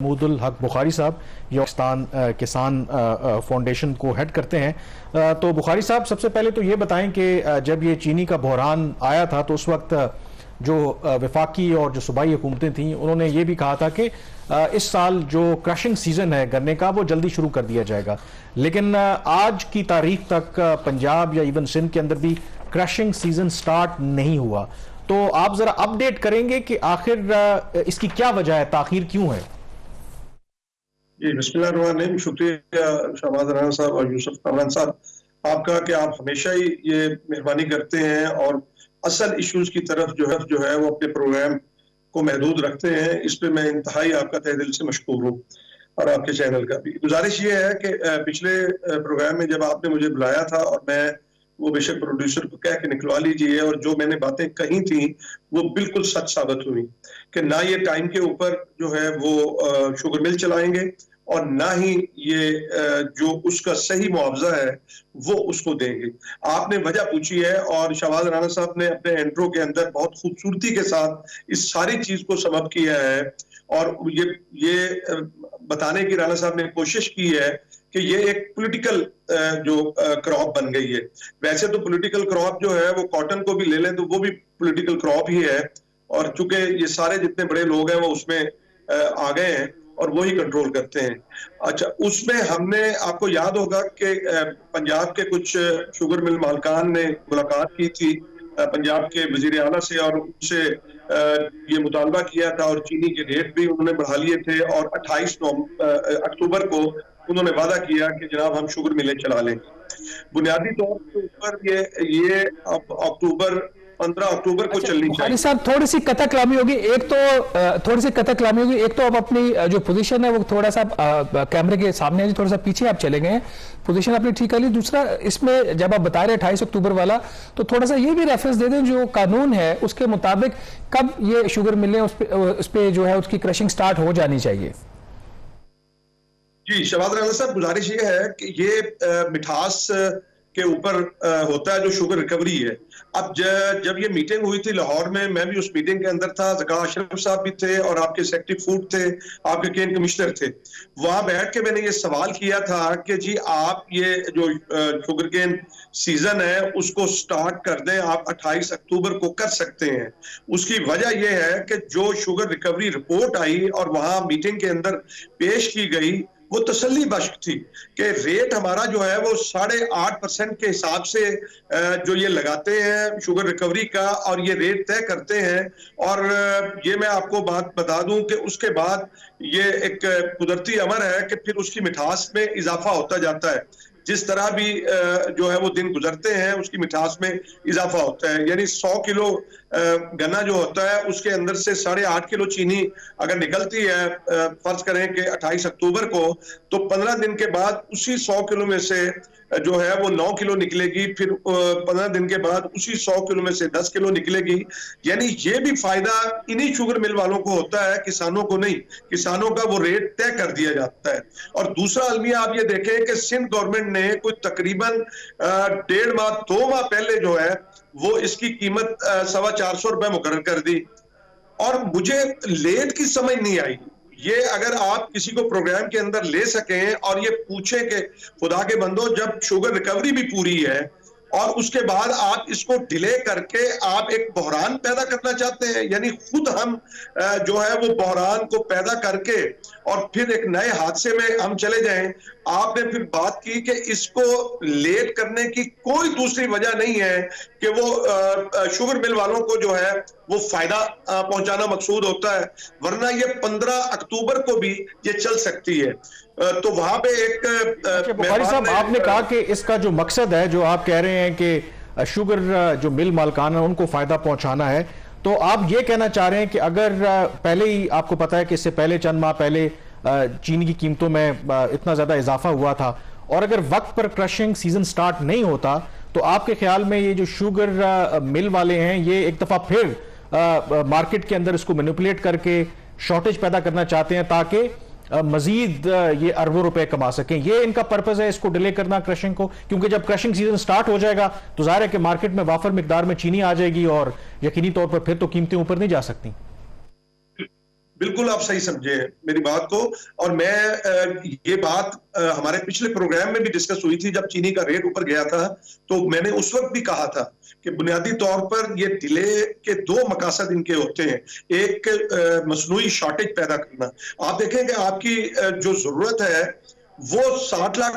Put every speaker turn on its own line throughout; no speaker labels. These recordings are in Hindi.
महमूदुल हक बुखारी साहब ये पाकिस्तान किसान फाउंडेशन को हेड करते हैं। तो बुखारी साहब, सबसे पहले तो ये बताएं कि जब ये चीनी का बहरान आया था तो उस वक्त जो वफाकी और जो सूबाई हुकूमतें थीं उन्होंने ये भी कहा था कि इस साल जो क्रशिंग सीजन है गन्ने का वो जल्दी शुरू कर दिया जाएगा, लेकिन आज की तारीख तक पंजाब या इवन सिंध के अंदर भी क्रशिंग सीजन स्टार्ट नहीं हुआ। तो आप जरा अपडेट करेंगे कि आखिर इसकी क्या वजह है, ताखीर क्यों है?
जी, बिस्मिल्लाहिर्रहमानिर्रहीम। शुक्रिया शहबाज राना साहब और यूसुफ कामरान साहब आपका कि आप हमेशा ही ये मेहरबानी करते हैं और असल इश्यूज की तरफ जो है वो अपने प्रोग्राम को महदूद रखते हैं। इस पे मैं इंतहाई आपका तहे दिल से मशकूर हूँ और आपके चैनल का भी। गुजारिश ये है कि पिछले प्रोग्राम में जब आपने मुझे बुलाया था और मैं वो बेशक प्रोड्यूसर को कह के निकलवा लीजिए, और जो मैंने बातें कही थी वो बिल्कुल सच साबित हुई कि ना ये टाइम के ऊपर जो है वो शुगर मिल चलाएंगे और ना ही ये जो उसका सही मुआवजा है वो उसको देंगे। आपने वजह पूछी है और शहबाज राना साहब ने अपने इंट्रो के अंदर बहुत खूबसूरती के साथ इस सारी चीज को समअप किया है और ये बताने की राना साहब ने कोशिश की है कि ये एक पॉलिटिकल जो क्रॉप बन गई है। वैसे तो पॉलिटिकल क्रॉप जो है वो कॉटन को भी ले लें तो वो भी पॉलिटिकल क्रॉप ही है, और चूंकि ये सारे जितने बड़े लोग हैं वो उसमें आ गए हैं और वही कंट्रोल करते हैं। अच्छा, उसमें हमने, आपको याद होगा कि पंजाब के कुछ शुगर मिल मालकान ने मुलाकात की थी पंजाब के वजीर आला से और उनसे ये मुतालबा किया था और चीनी के रेट भी उन्होंने बढ़ा लिए थे, और 28 अक्टूबर को उन्होंने वादा किया कि जनाब हम शुगर मिलें चला लेंगे। बुनियादी तौर के ऊपर ये अब 15 अक्टूबर को चलनी चाहिए।
साहब, थोड़ी सी कथाकलामी होगी। एक तो अब अपनी जो पोजीशन है वो थोड़ा सा कैमरे के सामने है, थोड़ा सा पीछे आप चले गए हैं, पोजीशन आपने ठीक कर ली। दूसरा, इसमें जब आप बता रहे 28 अक्टूबर वाला, तो थोड़ा सा ये भी रेफरेंस दे दें जो कानून है उसके मुताबिक कब ये शुगर मिलें उस पे जो है उसकी क्रशिंग स्टार्ट हो जानी चाहिए।
जी शहबाज राना साहब, गुजारिश ये है कि ये मिठास के ऊपर होता है जो शुगर रिकवरी है। अब जब ये मीटिंग हुई थी लाहौर में, मैं भी उस मीटिंग के अंदर था, ज़का अशरफ साहब भी थे और आपके सेक्रेटरी फूड थे, आपके केन कमिश्नर थे। वहां बैठ के मैंने ये सवाल किया था कि जी आप ये जो शुगर केन सीजन है उसको स्टार्ट कर दें, आप 28 अक्टूबर को कर सकते हैं। उसकी वजह यह है कि जो शुगर रिकवरी रिपोर्ट आई और वहां मीटिंग के अंदर पेश की गई वो तसल्ली बख्श थी कि रेट हमारा जो है वो 8.5% के हिसाब से जो ये लगाते हैं शुगर रिकवरी का और ये रेट तय करते हैं। और ये मैं आपको बात बता दूं कि उसके बाद ये एक कुदरती अमर है कि फिर उसकी मिठास में इजाफा होता जाता है। जिस तरह भी जो है वो दिन गुजरते हैं उसकी मिठास में इजाफा होता है। यानी 100 किलो गन्ना जो होता है उसके अंदर से 8.5 किलो चीनी अगर निकलती है, फर्ज करें कि 28 अक्टूबर को, तो 15 दिन के बाद उसी 100 किलो में से जो है वो 9 किलो निकलेगी, फिर 15 दिन के बाद उसी 100 किलो में से 10 किलो निकलेगी। यानी ये भी फायदा इन्हीं शुगर मिल वालों को होता है, किसानों को नहीं। किसानों का वो रेट तय कर दिया जाता है। और दूसरा अलमिया आप ये देखें कि सिंध गवर्नमेंट ने कोई तकरीबन 1.5 माह 2 माह पहले जो है वो इसकी कीमत 425 रुपए मुकर्रर कर दी, और मुझे लेट की समझ नहीं आई। ये अगर आप किसी को प्रोग्राम के अंदर ले सकें और ये पूछें कि खुदा के बंदो, जब शुगर रिकवरी भी पूरी है और उसके बाद आप इसको डिले करके आप एक बहरान पैदा करना चाहते हैं, यानी खुद हम जो है वो बहरान को पैदा करके और फिर एक नए हादसे में हम चले जाएं। आपने फिर बात की कि इसको लेट करने की कोई दूसरी वजह नहीं है कि वो शुगर मिल वालों को जो है वो फायदा पहुंचाना मकसूद होता है, वरना ये 15 अक्टूबर को भी ये चल सकती है। तो वहां पे एक
बुखारी साहब, आपने कहा कि इसका जो मकसद है, जो आप कह रहे हैं कि शुगर जो मिल मालकान है उनको फायदा पहुंचाना है, तो आप ये कहना चाह रहे हैं कि अगर पहले ही आपको पता है कि इससे पहले चंद माह पहले चीनी की कीमतों में इतना ज्यादा इजाफा हुआ था और अगर वक्त पर क्रशिंग सीजन स्टार्ट नहीं होता, तो आपके ख्याल में ये जो शुगर मिल वाले हैं ये एक दफा फिर मार्केट के अंदर इसको मैनिपुलेट करके शॉर्टेज पैदा करना चाहते हैं ताकि मजीद ये अरबों रुपए कमा सकें? ये इनका पर्पस है, इसको डिले करना क्रशिंग को, क्योंकि जब क्रशिंग सीजन स्टार्ट हो जाएगा तो जाहिर है कि मार्केट में वाफर मिकदार में चीनी आ जाएगी और यकीनी तौर पर फिर तो कीमतें ऊपर नहीं जा सकती।
बिल्कुल आप सही समझे मेरी बात को। और मैं ये बात हमारे पिछले प्रोग्राम में भी डिस्कस हुई थी, जब चीनी का रेट ऊपर गया था, तो मैंने उस वक्त भी कहा था कि बुनियादी तौर पर ये डिले के दो मकासद इनके होते हैं। एक मसनूई शॉर्टेज पैदा करना। आप देखें कि आपकी जो जरूरत है वो 60 लाख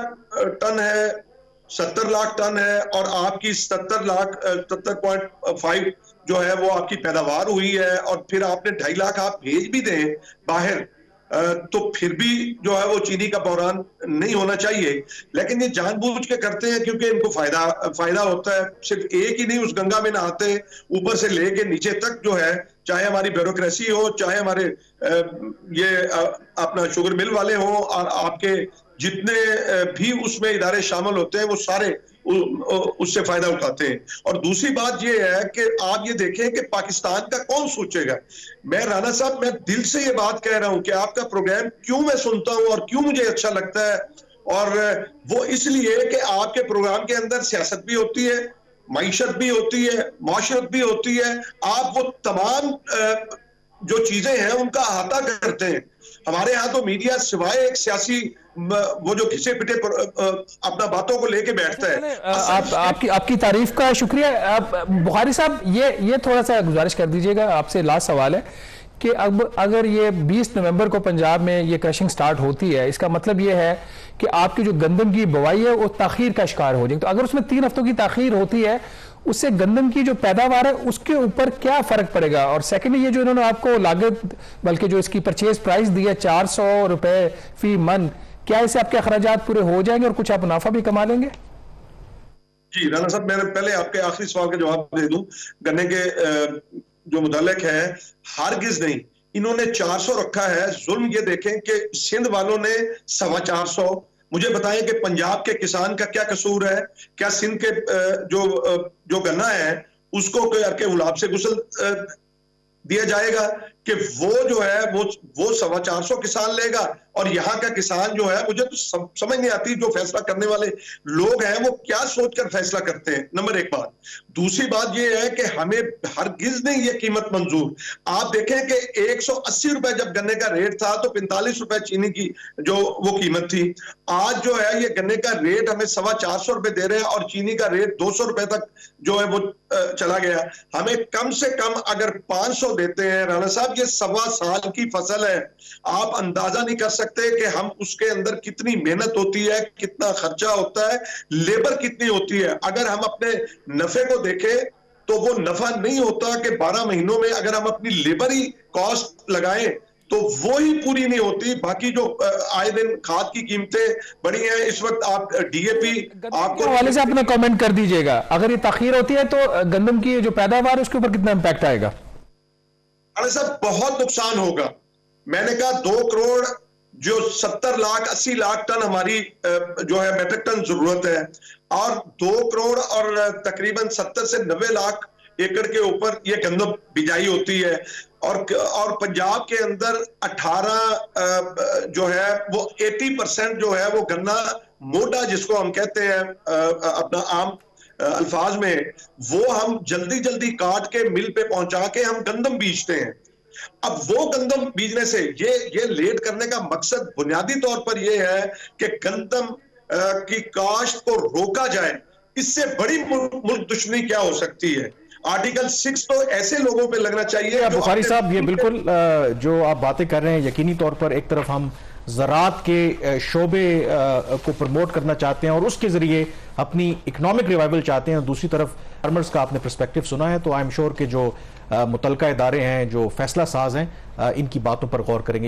टन है, 70 लाख टन है, और आपकी 70.5 जो है वो आपकी पैदावार हुई है, और फिर आपने 2.5 लाख आप भेज भी दें बाहर, तो फिर भी जो है वो चीनी का बहरान नहीं होना चाहिए। लेकिन ये जानबूझ के करते हैं क्योंकि इनको फायदा होता है। सिर्फ एक ही नहीं, उस गंगा में नहाते ऊपर से लेके नीचे तक जो है, चाहे हमारी ब्यूरोक्रेसी हो, चाहे हमारे अपना शुगर मिल वाले हो, और आपके जितने भी उसमें इदारे शामिल होते हैं वो सारे उससे फायदा उठाते हैं। और दूसरी बात ये है कि आप ये देखें कि पाकिस्तान का कौन सोचेगा। मैं राणा साहब, मैं दिल से ये बात कह रहा हूं कि आपका प्रोग्राम क्यों मैं सुनता हूं और क्यों मुझे अच्छा लगता है, और वो इसलिए कि आपके प्रोग्राम के अंदर सियासत भी होती है, मईशत भी होती है, माशरत भी होती है। आप वो तमाम जो चीजें हैं उनका अहाता करते हैं। हमारे यहाँ तो मीडिया सिवाय एक सियासी वो जो घिसे पिटे अपना बातों को लेके बैठता है।
आपकी तारीफ का शुक्रिया। बुखारी साहब, ये थोड़ा सा गुजारिश कर दीजिएगा, आपसे लास्ट सवाल है कि अब अगर ये 20 नवंबर को पंजाब में ये क्रशिंग स्टार्ट होती है, इसका मतलब ये है कि आपकी जो गंदम की बुवाई है वो ताखीर का शिकार हो जाएगी। तो अगर उसमें 3 हफ्तों की ताखीर होती है, उससे गंदम की जो पैदावार है उसके ऊपर क्या फर्क पड़ेगा? और सेकेंडली, ये जो इन्होंने आपको लागत, बल्कि जो इसकी परचेज प्राइस दी है 400 रुपए फी मन, क्या इससे आपके अखराजात पूरे हो जाएंगे और कुछ आप मुनाफा भी कमा लेंगे?
जी राणा साहब, मैं पहले आपके आखिरी सवाल का जवाब दे दूं। गन्ने के जो मुतल्लिक है, हरगिज नहीं, इन्होंने 400 रखा है। जुल्म ये देखें कि सिंध वालों ने 425। मुझे बताएं कि पंजाब के किसान का क्या कसूर है? क्या सिंध के जो गन्ना है उसको के गुलाब से गुसल दिया जाएगा कि वो जो है वो 425 किसान लेगा, और यहाँ का किसान जो है, मुझे तो समझ नहीं आती जो फैसला करने वाले लोग हैं वो क्या सोचकर फैसला करते हैं। नंबर एक बात। दूसरी बात ये है कि हमें हरगिज नहीं ये कीमत मंजूर। आप देखें कि 180 रुपए जब गन्ने का रेट था तो 45 रुपए चीनी की जो वो कीमत थी। आज जो है ये गन्ने का रेट हमें 425 रुपए दे रहे हैं, और चीनी का रेट 200 रुपए तक जो है वो चला गया। हमें कम से कम अगर 500 देते हैं राणा साहब, ये 1.25 साल की फसल है। आप अंदाजा नहीं कर सकते कि हम उसके अंदर कितनी मेहनत होती है, कितना खर्चा होता है, लेबर कितनी होती है। अगर हम अपने नफे को देखें तो वो नफा नहीं होता कि 12 महीनों में अगर हम अपनी लेबर ही कॉस्ट लगाएं तो वो ही पूरी नहीं होती। बाकी जो आए दिन खाद की कीमतें बढ़ी हैं, इस वक्त आप डीएपी आपको
हवाले से अपना कमेंट कर दीजिएगा। अगर ये ताखीर होती है तो गंदम की जो पैदावार है उसके ऊपर कितना इंपैक्ट आएगा?
अरे साहब, बहुत नुकसान होगा। मैंने कहा 2 करोड़ जो 70 लाख 80 लाख टन हमारी जो है मेट्रिक टन जरूरत है, और 2 करोड़ और तकरीबन 70 से 90 लाख एकड़ के ऊपर ये गंदम बिजाई होती है। और पंजाब के अंदर 18 जो है वो 80% जो है वो गन्ना मोटा जिसको हम कहते हैं अपना आम अल्फाज में, वो हम जल्दी जल्दी काट के मिल पे पहुंचा के हम गंदम बीजते हैं। अब वो गंदम बीजने से ये लेट करने का मकसद बुनियादी तौर पर ये है कि गंदम की काश्त को रोका जाए। इससे बड़ी मुल्क दुश्मनी क्या हो सकती है? आर्टिकल 6 तो ऐसे लोगों पे लगना चाहिए।
बुखारी साहब, ये बिल्कुल जो आप बातें कर रहे हैं, यकीनी तौर पर एक तरफ हम ज़राअत के शोबे को प्रमोट करना चाहते हैं और उसके जरिए अपनी इकोनॉमिक रिवाइवल चाहते हैं, दूसरी तरफ फार्मर्स का आपने पर्सपेक्टिव सुना है, तो आई एम श्योर कि जो मुतलका इदारे हैं, जो फैसला साज हैं, इनकी बातों पर गौर करेंगे।